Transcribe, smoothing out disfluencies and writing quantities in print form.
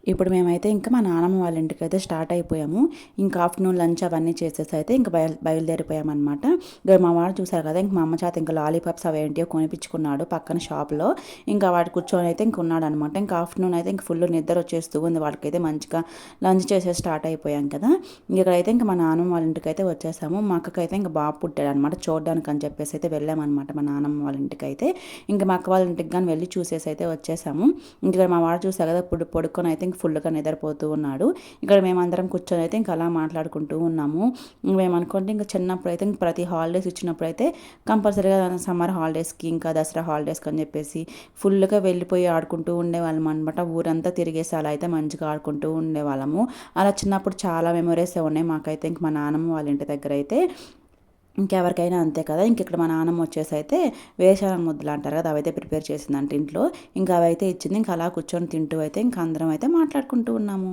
ఇప్పుడు మేమైతే ఇంకా మా నాన్నమ్మ వాళ్ళ ఇంటికైతే స్టార్ట్ అయిపోయాము. ఇంకా ఆఫ్టర్‌నూన్ లంచ్ అవన్నీ చేసేసి అయితే ఇంక బయలుదేరిపోయామనమాట. ఇక మా వాడు చూసారు కదా! ఇంక మా అమ్మ చేత ఇంకా లాలీపాప్స్ అవేంటియో కొనిపించుకున్నాడు పక్కన షాప్‌లో. ఇంకా వాడు కూర్చొని అయితే ఇంక ఉన్నాడనమాట. ఇంకా ఆఫ్టర్‌నూన్ అయితే ఇంక ఫుల్ నిద్ర వచ్చేస్తూ ఉంది. వాళ్ళకైతే మంచిగా లంచ్ చేసేసి స్టార్ట్ అయిపోయాం కదా! ఇక్కడైతే ఇంక మా నాన్నమ్మ వాళ్ళ ఇంటికైతే వచ్చేసాము. మా అక్కకైతే ఇంక బాబు పుట్టాడనమాట. చూడడానికి అని చెప్పేసి అయితే వెళ్ళామనమాట మా నాన్నమ్మ వాళ్ళ ఇంటికైతే. ఇంక మా అక్క వాళ్ళ ఇంటికి గాని వెళ్ళి చూసేసి అయితే వచ్చేసాము. ఇంక మా వాడు చూసా కదా! ఇప్పుడు పడుకొని అయితే ఇంక ఫుల్‌గా నిద్రపోతూ ఉన్నాడు. ఇక్కడ మేమందరం కూర్చొని అయితే ఇంక అలా మాట్లాడుకుంటూ ఉన్నాము. మేమనుకుంటే ఇంక చిన్నప్పుడైతే ఇంక ప్రతి హాలిడేస్ ఇచ్చినప్పుడైతే కంపల్సరీగా సమ్మర్ హాలిడేస్‌కి ఇంకా దసరా హాలిడేస్‌కి అని చెప్పేసి ఫుల్‌గా వెళ్ళిపోయి ఆడుకుంటూ ఉండేవాళ్ళం అనమాట. ఊరంతా తిరిగేసి అలా అయితే మంచిగా ఆడుకుంటూ ఉండేవాళ్ళము. అలా చిన్నప్పుడు చాలా మెమోరీసే ఉన్నాయి మాకైతే ఇంక మా నాన్నమ్మ వాళ్ళ ఇంటి దగ్గర అయితే. ఇంకెవరికైనా అంతే కదా! ఇంకిక్కడ మా నాన్నమ్మ వచ్చేసైతే వేరుశనగ ముద్దలు అంటారు కదా! అవైతే ప్రిపేర్ చేసిందంట ఇంట్లో. ఇంకా అవైతే ఇచ్చింది. ఇంకా అలా కూర్చొని తింటూ అయితే ఇంక అందరం అయితే మాట్లాడుకుంటూ ఉన్నాము.